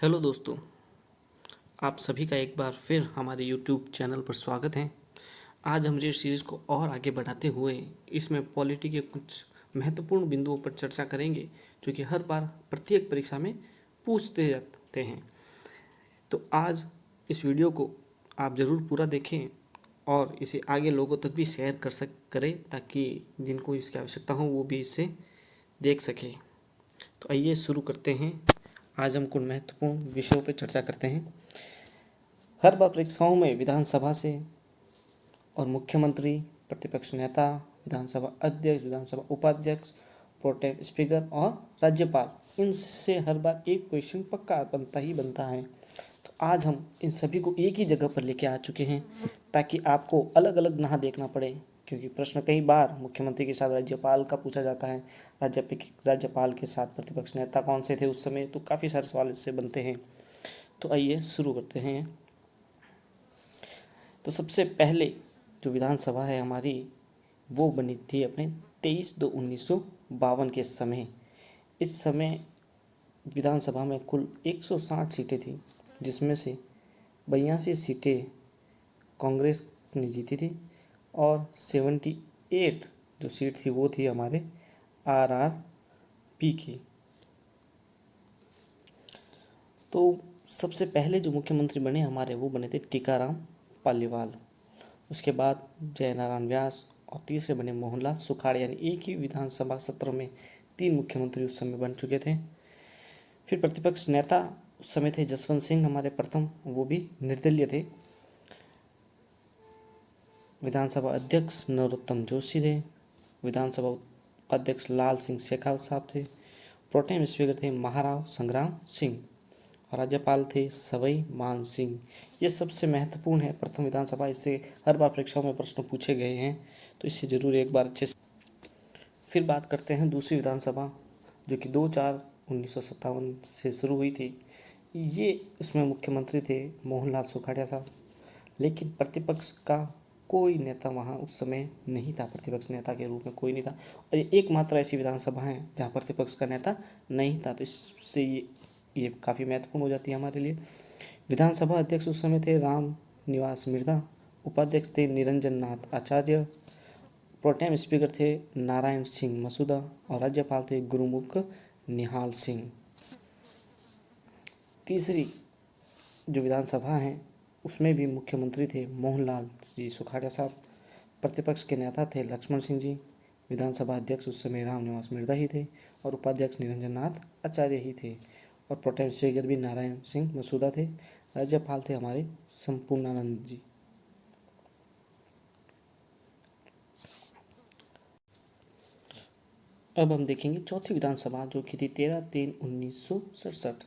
Hello दोस्तों, आप सभी का एक बार फिर हमारे यूट्यूब चैनल पर स्वागत है। आज हम इस सीरीज़ को और आगे बढ़ाते हुए इसमें पॉलिटी के कुछ महत्वपूर्ण बिंदुओं पर चर्चा करेंगे जो कि हर बार प्रत्येक परीक्षा में पूछते जाते हैं। तो आज इस वीडियो को आप ज़रूर पूरा देखें और इसे आगे लोगों तक भी शेयर करें ताकि जिनको इसकी आवश्यकता हो वो भी इसे देख सकें। तो आइए शुरू करते हैं। आज हम कुछ महत्वपूर्ण विषयों पर चर्चा करते हैं। हर बार परीक्षाओं में विधानसभा से और मुख्यमंत्री, प्रतिपक्ष नेता, विधानसभा अध्यक्ष, विधानसभा उपाध्यक्ष, प्रोटेम स्पीकर और राज्यपाल, इनसे हर बार एक क्वेश्चन पक्का बनता ही बनता है। तो आज हम इन सभी को एक ही जगह पर लेके आ चुके हैं ताकि आपको अलग अलग ना देखना पड़े, क्योंकि प्रश्न कई बार मुख्यमंत्री के साथ राज्यपाल का पूछा जाता है, राज्यपाल के साथ प्रतिपक्ष नेता कौन से थे उस समय, तो काफ़ी सारे सवाल इससे बनते हैं। तो आइए शुरू करते हैं। तो सबसे पहले जो विधानसभा है हमारी, वो बनी थी अपने 23/2/1952 के समय। इस समय विधानसभा में कुल 160 सीटें थी, जिसमें से 82 सीटें कांग्रेस ने जीती थी और 78 जो सीट थी वो थी हमारे आरआरपी की। तो सबसे पहले जो मुख्यमंत्री बने हमारे वो बने थे टीकाराम पालीवाल, उसके बाद जयनारायण व्यास और तीसरे बने मोहनलाल सुखाड़। यानी एक ही विधानसभा सत्र में 3 मुख्यमंत्री उस समय बन चुके थे। फिर प्रतिपक्ष नेता उस समय थे जसवंत सिंह हमारे प्रथम, वो भी निर्दलीय थे। विधानसभा अध्यक्ष नरोत्तम जोशी थे। विधानसभा उपाध्यक्ष लाल सिंह शेखावत साहब थे। प्रोटेम स्पीकर थे महाराव संग्राम सिंह और राज्यपाल थे सवाई मान सिंह। ये सबसे महत्वपूर्ण है प्रथम विधानसभा, इससे हर बार परीक्षाओं में प्रश्न पूछे गए हैं, तो इससे ज़रूर एक बार अच्छे से। फिर बात करते हैं दूसरी विधानसभा, जो कि 2/4/1957 से शुरू हुई थी। ये उसमें मुख्यमंत्री थे मोहनलाल सुखाड़िया साहब, लेकिन प्रतिपक्ष का कोई नेता वहाँ उस समय नहीं था, प्रतिपक्ष नेता के रूप में कोई नहीं था। और ये एकमात्र ऐसी विधानसभा है जहाँ प्रतिपक्ष का नेता नहीं था, तो इससे ये काफ़ी महत्वपूर्ण हो जाती है हमारे लिए। विधानसभा अध्यक्ष उस समय थे राम निवास मिर्धा, उपाध्यक्ष थे निरंजन नाथ आचार्य, प्रोटेम स्पीकर थे नारायण सिंह मसूदा और राज्यपाल थे गुरुमुख निहाल सिंह। तीसरी जो विधानसभा है उसमें भी मुख्यमंत्री थे मोहनलाल जी सुखाड़िया साहब, प्रतिपक्ष के नेता थे लक्ष्मण सिंह जी, विधानसभा अध्यक्ष उस समय राम निवास मिर्धा ही थे और उपाध्यक्ष निरंजन नाथ आचार्य ही थे और प्रोटेम स्पीकर भी नारायण सिंह मसूदा थे। राज्यपाल थे हमारे संपूर्णानंद जी। अब हम देखेंगे चौथी विधानसभा, जो कि थी 13/3/1967।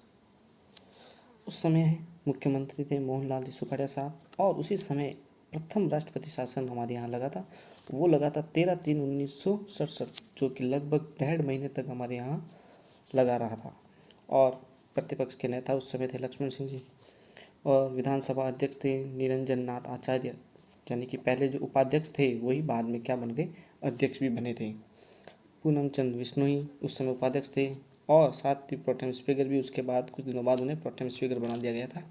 उस समय मुख्यमंत्री थे मोहनलाल जी सुखाड़िया साहब और उसी समय प्रथम राष्ट्रपति शासन हमारे यहाँ लगा था, वो लगा था 13/3/1967, जो कि लगभग 1.5 महीने तक हमारे यहाँ लगा रहा था। और प्रतिपक्ष के नेता उस समय थे लक्ष्मण सिंह जी और विधानसभा अध्यक्ष थे निरंजन नाथ आचार्य, यानी कि पहले जो उपाध्यक्ष थे वही बाद में क्या बन गए, अध्यक्ष भी बने थे। पूनम चंद बिश्नोई उस समय उपाध्यक्ष थे और साथ ही प्रोटेम स्पीकर भी, उसके बाद कुछ दिनों बाद उन्हें प्रोटेम स्पीकर बना दिया गया था।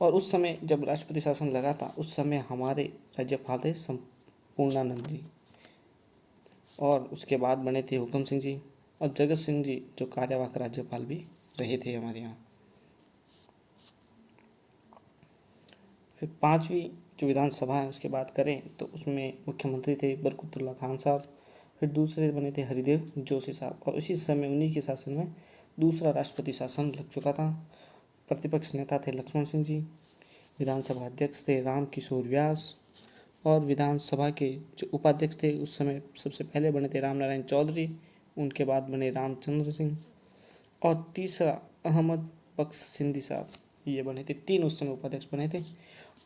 और उस समय जब राष्ट्रपति शासन लगा था उस समय हमारे राज्यपाल थे संपूर्णानंद जी और उसके बाद बने थे हुक्म सिंह जी और जगत सिंह जी, जो कार्यवाहक राज्यपाल भी रहे थे हमारे यहाँ। फिर पांचवी जो विधानसभा है उसकी बात करें तो उसमें मुख्यमंत्री थे बरकतुल्लाह खान साहब, फिर दूसरे बने थे हरिदेव जोशी साहब और उसी समय उन्हीं के शासन में दूसरा राष्ट्रपति शासन लग चुका था। प्रतिपक्ष नेता थे लक्ष्मण सिंह जी, विधानसभा अध्यक्ष थे राम किशोर व्यास और विधानसभा के जो उपाध्यक्ष थे उस समय सबसे पहले बने थे राम नारायण चौधरी, उनके बाद बने रामचंद्र सिंह और तीसरा अहमद बख्श सिंधी साहब, ये बने थे। 3 उस समय उपाध्यक्ष बने थे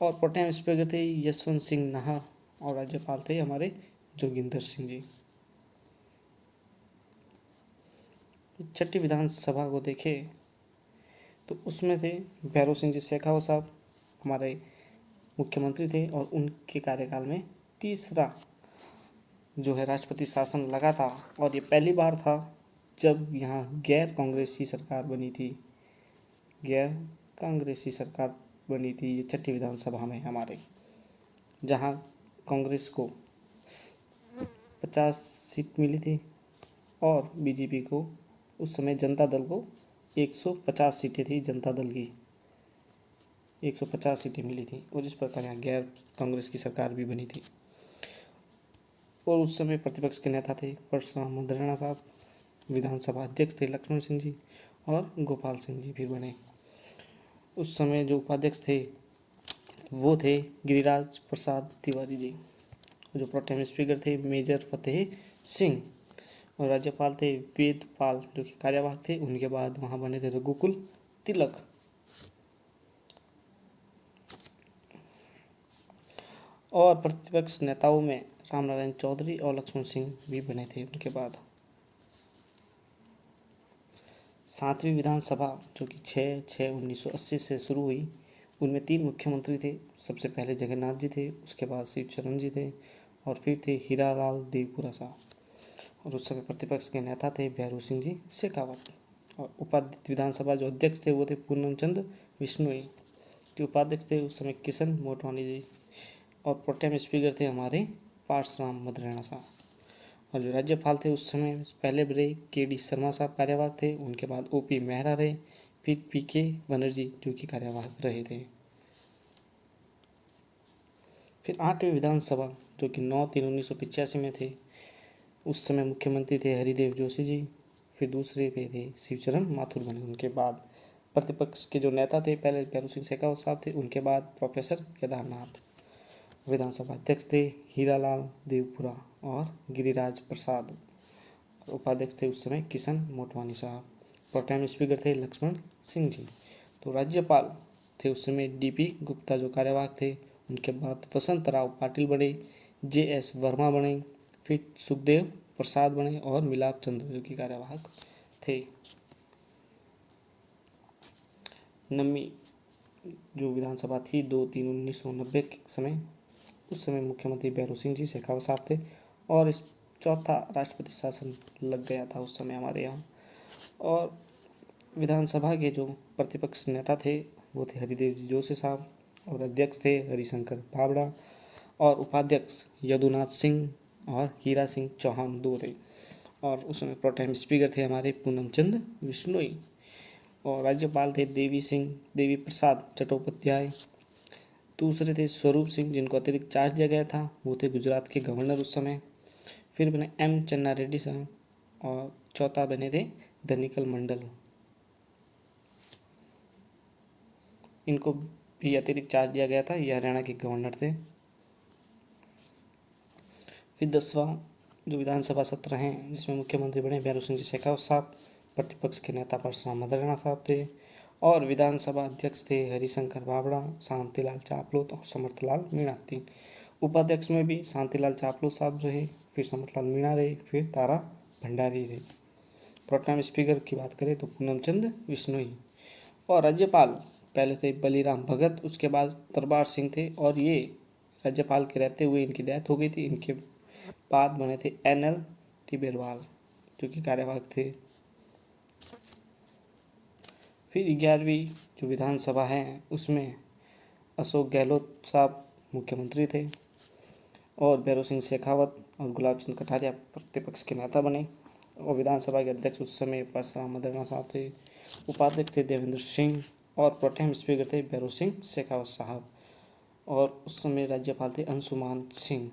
और प्रोटेम स्पीकर थे यशवंत सिंह नाहर और राज्यपाल थे हमारे जोगिंदर सिंह जी। छठी विधानसभा को देखें तो उसमें थे भैरव सिंह जी शेखावत साहब, हमारे मुख्यमंत्री थे और उनके कार्यकाल में तीसरा जो है राष्ट्रपति शासन लगा था और ये पहली बार था जब यहाँ गैर कांग्रेसी सरकार बनी थी। गैर कांग्रेसी सरकार बनी थी ये छठी विधानसभा में हमारे, जहां कांग्रेस को 50 सीट मिली थी और बीजेपी को उस समय जनता दल को 150 सीटें थी। जनता दल की 150 सीटें मिली थी और इस प्रकार यहाँ गैर कांग्रेस की सरकार भी बनी थी। और उस समय प्रतिपक्ष के नेता थे परशुराम मदराना साहब, विधानसभा अध्यक्ष थे लक्ष्मण सिंह जी और गोपाल सिंह जी फिर बने। उस समय जो उपाध्यक्ष थे वो थे गिरिराज प्रसाद तिवारी जी, जो प्रोटेम स्पीकर थे मेजर फतेह सिंह, और राज्यपाल थे वेदपाल जो कि कार्यवाहक थे। उनके बाद वहाँ बने थे रघुकुल तिलक। और प्रतिपक्ष नेताओं में रामनारायण चौधरी और लक्ष्मण सिंह भी बने थे। उनके बाद 7वीं विधानसभा जो कि 6/6/1980 से शुरू हुई, उनमें 3 मुख्यमंत्री थे। सबसे पहले जगन्नाथ जी थे, उसके बाद शिवचरण जी थे और फिर थे हीरालाल देवपुरा साहब। और उस समय प्रतिपक्ष के नेता थे भैरू सिंह जी शेखावत। और उपाध्यक्ष विधानसभा जो अध्यक्ष थे वो थे पूनम चंद बिश्नोई। जो उपाध्यक्ष थे उस समय किशन मोटवानी जी और प्रोटेम स्पीकर थे हमारे परशुराम मदराना साहब। और जो राज्यपाल थे उस समय पहले रहे के.डी. शर्मा साहब कार्यवाहक थे, उनके बाद ओ.पी. मेहरा रहे, फिर पी.के. बनर्जी जो कि कार्यवाहक रहे थे। फिर 8वीं विधानसभा जो कि 9/3/1985 में थे, उस समय मुख्यमंत्री थे हरिदेव जोशी जी, फिर दूसरे पे थे शिवचरण माथुर बने। उनके बाद प्रतिपक्ष के जो नेता थे पहले भैरू सिंह शेखावत साहब थे, उनके बाद प्रोफेसर केदारनाथ। विधानसभा अध्यक्ष थे हीरालाल देवपुरा और गिरिराज प्रसाद। उपाध्यक्ष थे उस समय किशन मोटवानी साहब। प्रोटेम स्पीकर थे लक्ष्मण सिंह जी। तो राज्यपाल थे उस समय डी.पी. गुप्ता जो कार्यवाहक थे। उनके बाद वसंतराव पाटिल बने, जे.एस. वर्मा बने, फिर सुखदेव प्रसाद बने और मिलाप चंद्र जो कि कार्यवाहक थे। 9वीं जो विधानसभा थी 2/3/1990 के समय, उस समय मुख्यमंत्री भैरू सिंह जी शेखावत साहब थे और इस चौथा राष्ट्रपति शासन लग गया था उस समय हमारे यहाँ। और विधानसभा के जो प्रतिपक्ष नेता थे वो थे हरिदेव जी जोशी साहब और अध्यक्ष थे हरिशंकर भाबड़ा और उपाध्यक्ष यदुनाथ सिंह और हीरा सिंह चौहान 2 थे। और उस समय प्रोटेम स्पीकर थे हमारे पूनम चंद बिश्नोई और राज्यपाल थे देवी प्रसाद चट्टोपाध्याय। दूसरे थे स्वरूप सिंह जिनको अतिरिक्त चार्ज दिया गया था, वो थे गुजरात के गवर्नर उस समय। फिर बने एम चन्ना रेड्डी साहब और चौथा बने थे धनिकल मंडल, इनको भी अतिरिक्त चार्ज दिया गया था, ये हरियाणा के गवर्नर थे। फिर 10वां जो विधानसभा सत्र हैं जिसमें मुख्यमंत्री बने भैरू सिंह जी शेखावत साहब, प्रतिपक्ष के नेता परशुराम मदराना साहब थे और विधानसभा अध्यक्ष थे हरिशंकर भाबड़ा, शांतिलाल चापलूत और समर्थलाल मीणा। 3 उपाध्यक्ष में भी शांतिलाल चापलूत साहब रहे, फिर समर्थलाल मीणा रहे, फिर तारा भंडारी रहे। प्रोटेम स्पीकर की बात करें तो पूनमचंद बिश्नोई। और राज्यपाल पहले थे बलीराम भगत, उसके बाद दरबार सिंह थे और ये राज्यपाल के रहते हुए इनकी डेथ हो गई थी। इनके बाद बने थे N.L. टिबेरवाल जो कि कार्यवाहक थे। फिर 11वीं जो विधानसभा है उसमें अशोक गहलोत साहब मुख्यमंत्री थे और भैरू सिंह शेखावत और गुलाब चंद कटारिया प्रतिपक्ष के नेता बने। और विधानसभा के अध्यक्ष उस समय परशुराम मदराना साहब थे, उपाध्यक्ष थे देवेंद्र सिंह और प्रोटेम स्पीकर थे भैरू सिंह शेखावत साहब और उस समय राज्यपाल थे अंशुमान सिंह।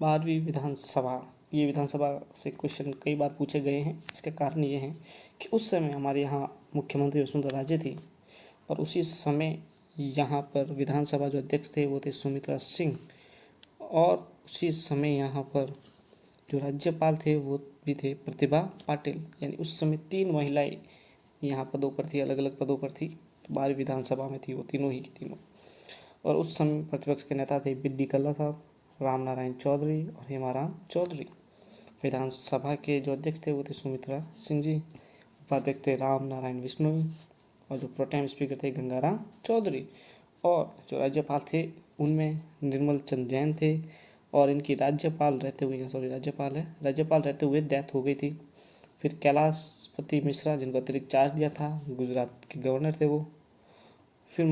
12वीं विधानसभा, ये विधानसभा से क्वेश्चन कई बार पूछे गए हैं। इसके कारण ये हैं कि उस समय हमारे यहाँ मुख्यमंत्री वसुंधरा राजे थी और उसी समय यहाँ पर विधानसभा जो अध्यक्ष थे वो थे सुमित्रा सिंह और उसी समय यहाँ पर जो राज्यपाल थे वो भी थे प्रतिभा पाटिल। यानी उस समय 3 महिलाएं यहाँ पदों पर थी, अलग अलग पदों पर थी। तो 12वीं विधानसभा में थी वो तीनों ही की तीनों। और उस समय प्रतिपक्ष के नेता थे बी.डी. कल्ला साहब, रामनारायण चौधरी और हेमाराम चौधरी। विधानसभा के जो अध्यक्ष थे वो थे सुमित्रा सिंह जी, उपाध्यक्ष थे राम नारायण बिश्नोई और जो प्रोटेम स्पीकर थे गंगाराम चौधरी। और जो राज्यपाल थे उनमें निर्मल चंद जैन थे और इनकी राज्यपाल रहते हुए डेथ हो गई थी। फिर कैलाशपति मिश्रा, जिनको अतिरिक्त चार्ज दिया था, गुजरात के गवर्नर थे वो। फिर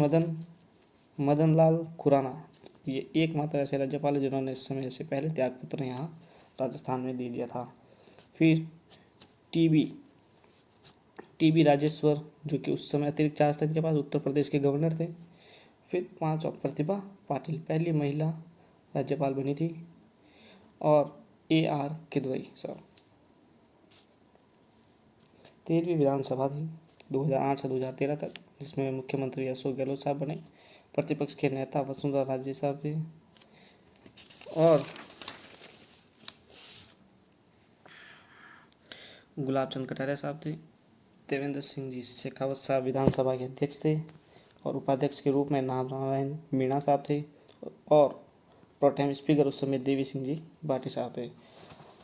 मदन लाल खुराना, ये एकमात्र ऐसे राज्यपाल है जिन्होंने इस समय से पहले त्यागपत्र यहाँ राजस्थान में दे दिया था। फिर टीबी राजेश्वर, जो कि उस समय अतिरिक्त चार्ज था इनके पास, उत्तर प्रदेश के गवर्नर थे। फिर 5 और प्रतिभा पाटिल, पहली महिला राज्यपाल बनी थी। और AR किदवई साहब। 13वीं विधानसभा थी 2008 से 2013 तक, जिसमें मुख्यमंत्री अशोक गहलोत साहब बने। प्रतिपक्ष के नेता वसुंधरा राजे साहब थे और गुलाब चंद कटारिया साहब थे। देवेंद्र सिंह जी शेखावत साहब विधानसभा के अध्यक्ष थे और उपाध्यक्ष के रूप में नारायण मीणा साहब थे और प्रोटेम स्पीकर उस समय देवी सिंह जी भाटी साहब थे।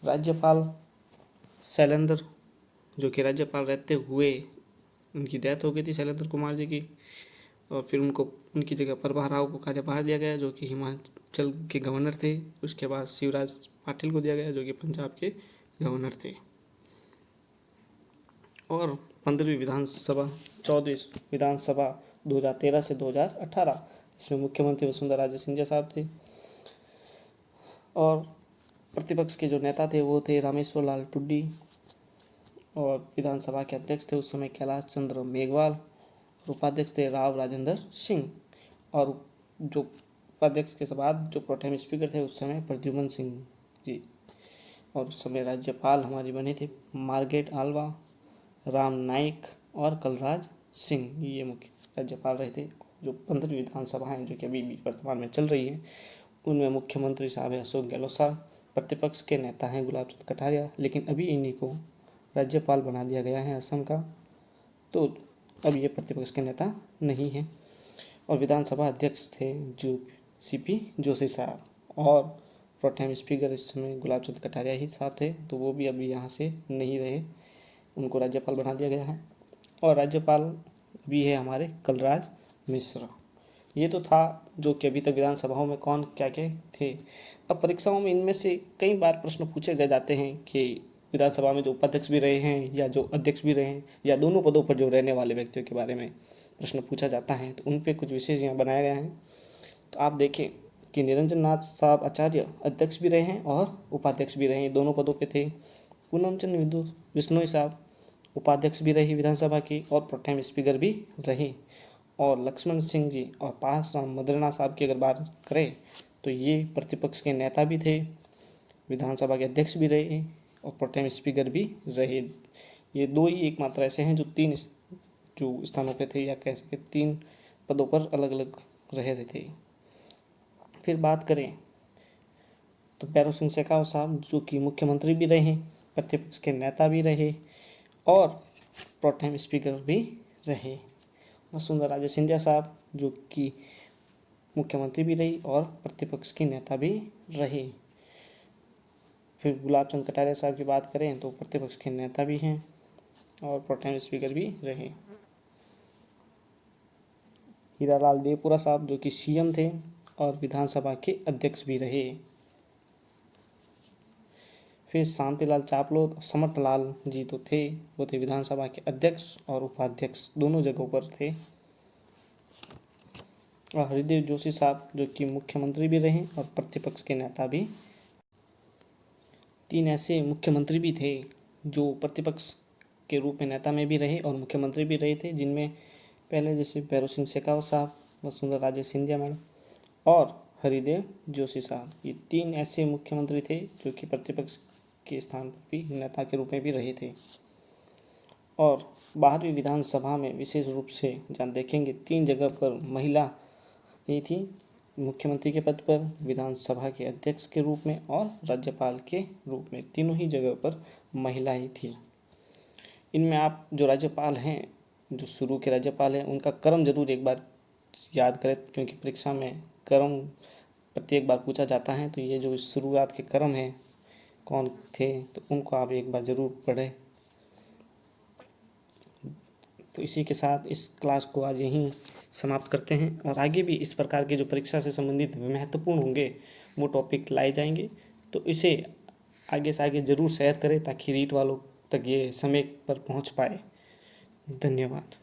राज्यपाल शैलेंद्र, जो कि राज्यपाल रहते हुए उनकी डेथ हो गई थी, शैलेंद्र कुमार जी की, और फिर उनकी जगह प्रभा राव को कार्यभार दिया गया, जो कि हिमाचल के गवर्नर थे। उसके बाद शिवराज पाटिल को दिया गया, जो कि पंजाब के गवर्नर थे। और 14वीं विधानसभा 2013 से 2018, इसमें मुख्यमंत्री वसुंधरा राजे सिंधिया साहब थे और प्रतिपक्ष के जो नेता थे वो थे रामेश्वर लाल टुड्डी और विधानसभा के अध्यक्ष थे उस समय कैलाश चंद्र मेघवाल। उपाध्यक्ष थे राव राजेंद्र सिंह और जो उपाध्यक्ष के बाद जो प्रोटेम स्पीकर थे उस समय प्रद्युमन सिंह जी। और उस समय राज्यपाल हमारी बने थे मार्गरेट आल्वा, राम नाइक और कलराज सिंह, ये मुख्य राज्यपाल रहे थे। जो 15वीं विधानसभा हैं जो कि अभी भी वर्तमान में चल रही हैं, उनमें मुख्यमंत्री साहब है अशोक गहलोत साहब, प्रतिपक्ष के नेता हैं गुलाब चंद कटारिया, लेकिन अभी इन्हीं को राज्यपाल बना दिया गया है असम का, तो अब ये प्रतिपक्ष के नेता नहीं हैं। और विधानसभा अध्यक्ष थे जो CP जोशी साहब और प्रोटेम स्पीकर इस समय गुलाब चंद कटारिया ही साहब थे, तो वो भी अभी यहाँ से नहीं रहे, उनको राज्यपाल बना दिया गया है। और राज्यपाल भी है हमारे कलराज मिश्र। ये तो था जो कि अभी तक विधानसभाओं में कौन क्या क्या थे। अब परीक्षाओं में इनमें से कई बार प्रश्न पूछे गए जाते हैं कि विधानसभा में जो उपाध्यक्ष भी रहे हैं या जो अध्यक्ष भी रहे हैं या दोनों पदों पर जो रहने वाले व्यक्तियों के बारे में प्रश्न पूछा जाता है, तो उन पर कुछ विशेष यहाँ बनाया गया है। तो आप देखें कि निरंजन नाथ साहब आचार्य अध्यक्ष भी रहे हैं और उपाध्यक्ष भी रहे हैं, दोनों पदों पे थे। पूनम चंद बिश्नोई साहब उपाध्यक्ष भी रही विधानसभा की और प्रोटेम स्पीकर भी रही। और लक्ष्मण सिंह जी और पासराम मदरना साहब की अगर बात करें तो ये प्रतिपक्ष के नेता भी थे, विधानसभा के अध्यक्ष भी रहे और प्रोटेम स्पीकर भी रहे। ये दो ही एकमात्र ऐसे हैं जो 3 जो स्थानों पे थे, या कह सके 3 पदों पर अलग अलग रहे थे। फिर बात करें तो भैरव सिंह शेखावत साहब, जो कि मुख्यमंत्री भी रहे, प्रतिपक्ष के नेता भी रहे और प्रोटेम स्पीकर भी रहे। वसुंधरा राजे सिंधिया साहब, जो कि मुख्यमंत्री भी रही और प्रतिपक्ष की नेता भी रही। फिर गुलाब चंद कटारिया साहब की बात करें तो प्रतिपक्ष के नेता भी हैं और प्रोटेम स्पीकर भी रहे। हीरालाल देवपुरा साहब, जो कि CM थे और विधानसभा के अध्यक्ष भी रहे। फिर शांतिलाल चापलोद, समर्थलाल जी तो थे, वो थे विधानसभा के अध्यक्ष और उपाध्यक्ष दोनों जगहों पर थे। और हरिदेव जोशी साहब, जो कि मुख्यमंत्री भी रहे और प्रतिपक्ष के नेता भी। 3 ऐसे मुख्यमंत्री भी थे जो प्रतिपक्ष के रूप में नेता में भी रहे और मुख्यमंत्री भी रहे थे, जिनमें पहले जैसे भैरव सिंह शेखावत साहब, वसुंधरा राजे सिंधिया मैडम और हरिदेव जोशी साहब, ये 3 ऐसे मुख्यमंत्री थे जो कि प्रतिपक्ष के स्थान पर भी नेता के रूप में भी रहे थे। और 12वीं विधानसभा में विशेष रूप से जहाँ देखेंगे 3 जगह पर महिला ही थी, मुख्यमंत्री के पद पर, विधानसभा के अध्यक्ष के रूप में और राज्यपाल के रूप में, तीनों ही जगह पर महिला ही थी। इनमें आप जो राज्यपाल हैं, जो शुरू के राज्यपाल हैं, उनका क्रम जरूर एक बार याद करें, क्योंकि परीक्षा में क्रम प्रत्येक बार पूछा जाता है। तो ये जो शुरुआत के क्रम हैं कौन थे, तो उनको आप एक बार ज़रूर पढ़ें। तो इसी के साथ इस क्लास को आज यहीं समाप्त करते हैं और आगे भी इस प्रकार के जो परीक्षा से संबंधित महत्वपूर्ण होंगे वो टॉपिक लाए जाएंगे। तो इसे आगे से आगे ज़रूर शेयर करें ताकि रीट वालों तक ये समय पर पहुंच पाए। धन्यवाद।